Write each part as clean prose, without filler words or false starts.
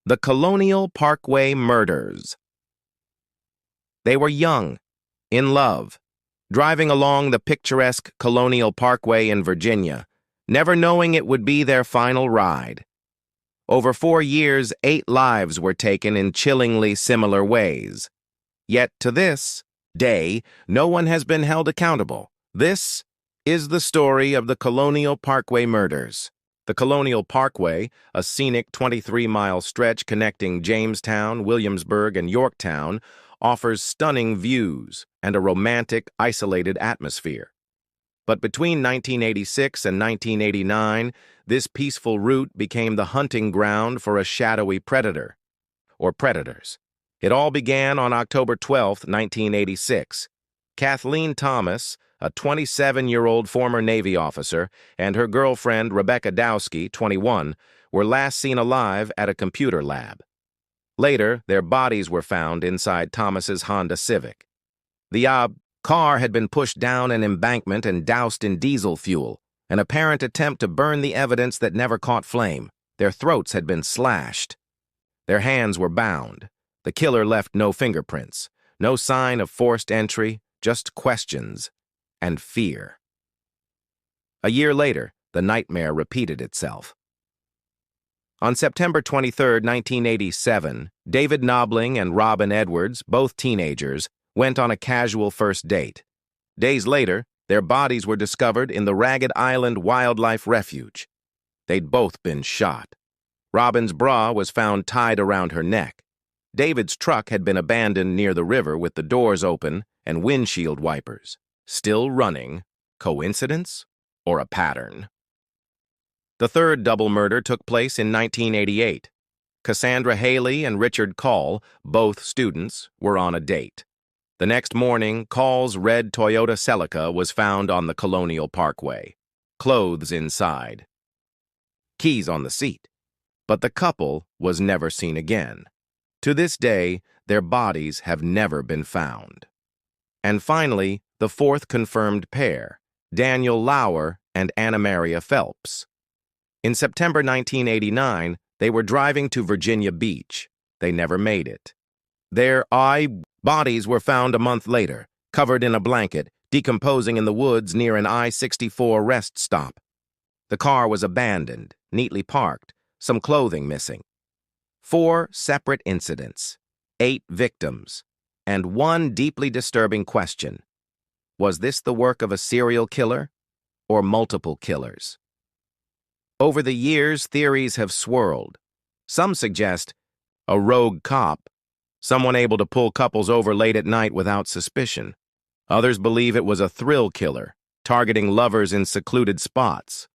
The Colonial Parkway Murders. They were young, in love, driving along the picturesque Colonial Parkway in Virginia, never knowing it would be their final ride. Over 4 years, 8 lives were taken in chillingly similar ways. Yet to this day, no one has been held accountable. This is the story of the Colonial Parkway Murders. The Colonial Parkway, a scenic 23-mile stretch connecting Jamestown, Williamsburg, and Yorktown, offers stunning views and a romantic, isolated atmosphere. But between 1986 and 1989, this peaceful route became the hunting ground for a shadowy predator, or predators. It all began on October 12, 1986. Kathleen Thomas, a 27-year-old former Navy officer, and her girlfriend Rebecca Dowski, 21, were last seen alive at a computer lab. Later, their bodies were found inside Thomas's Honda Civic. The car had been pushed down an embankment and doused in diesel fuel, an apparent attempt to burn the evidence that never caught flame. Their throats had been slashed. Their hands were bound. The killer left no fingerprints, no sign of forced entry, just questions and fear. A year later, the nightmare repeated itself. On September 23, 1987, David Knobling and Robin Edwards, both teenagers, went on a casual first date. Days later, their bodies were discovered in the Ragged Island Wildlife Refuge. They'd both been shot. Robin's bra was found tied around her neck. David's truck had been abandoned near the river with the doors open and windshield wipers still running. Coincidence or a pattern? The third double murder took place in 1988. Cassandra Haley and Richard Call, both students, were on a date. The next morning, Call's red Toyota Celica was found on the Colonial Parkway. Clothes inside. Keys on the seat. But the couple was never seen again. To this day, their bodies have never been found. And finally, the fourth confirmed pair, Daniel Lauer and Anna Maria Phelps. In September 1989, they were driving to Virginia Beach. They never made it. Their bodies were found a month later, covered in a blanket, decomposing in the woods near an I-64 rest stop. The car was abandoned, neatly parked, some clothing missing. 4 separate incidents, 8 victims, and one deeply disturbing question. Was this the work of a serial killer or multiple killers? Over the years, theories have swirled. Some suggest a rogue cop, someone able to pull couples over late at night without suspicion. Others believe it was a thrill killer, targeting lovers in secluded spots.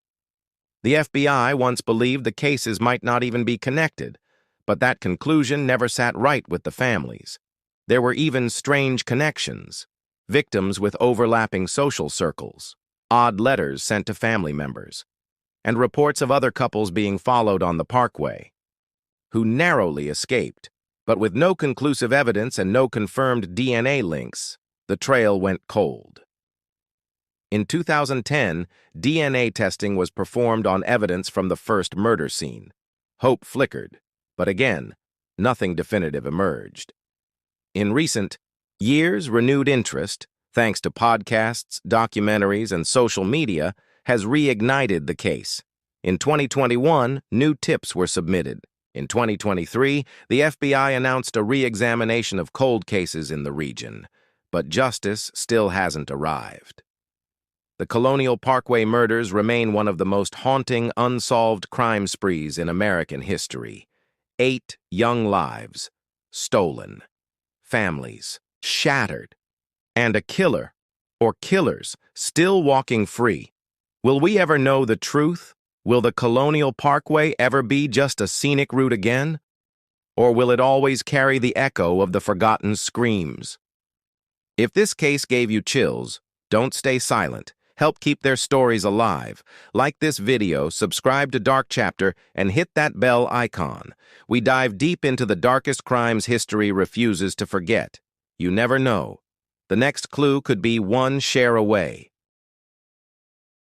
The FBI once believed the cases might not even be connected, but that conclusion never sat right with the families. There were even strange connections, victims with overlapping social circles, odd letters sent to family members, and reports of other couples being followed on the parkway, who narrowly escaped. But with no conclusive evidence and no confirmed DNA links, the trail went cold. In 2010, DNA testing was performed on evidence from the first murder scene. Hope flickered, but again, nothing definitive emerged. In recent years, renewed interest, thanks to podcasts, documentaries, and social media, has reignited the case. In 2021, new tips were submitted. In 2023, the FBI announced a re-examination of cold cases in the region, but justice still hasn't arrived. The Colonial Parkway Murders remain one of the most haunting, unsolved crime sprees in American history. 8 young lives stolen, families shattered, and a killer, or killers, still walking free. Will we ever know the truth? Will the Colonial Parkway ever be just a scenic route again? Or will it always carry the echo of the forgotten screams? If this case gave you chills, don't stay silent. Help keep their stories alive. Like this video, subscribe to Dark Chapter, and hit that bell icon. We dive deep into the darkest crimes history refuses to forget. You never know. The next clue could be one share away.